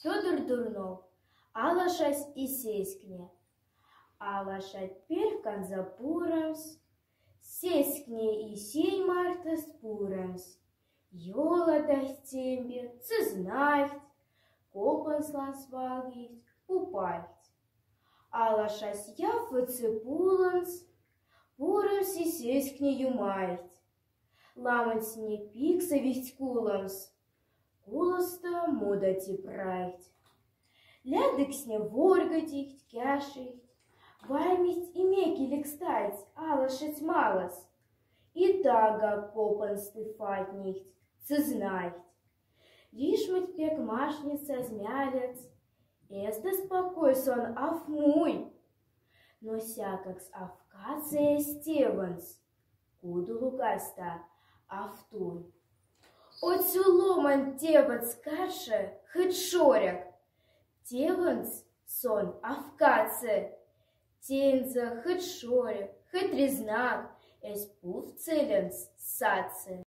Федор Дурнов, алашась и сескне. Алашать перкан запурамс, сескне и сей марта спурамс. Йоладах тембе, цезнахть, копанслан свалгить, упахть. Алашась яфы цепуланс, пурамс и сескне юмахть. Ламанс не пикса ведь куланс, кулоста мудати прахть. Лядыксне воргатихть, кяшихть, ваймить и мекелик стать, алашать малос. И тага копан стыфатнихть, цезнахть. Лишмать пек машница змялец, эсда спокой сон афмуй. Но сякакс авкация стеванс, куду лукаста автуй. Оцюломан теванс каше хоть шоряк, теванс сон авкация. Тенза хоть шоряк, хоть резнак, эс пув целенс саце.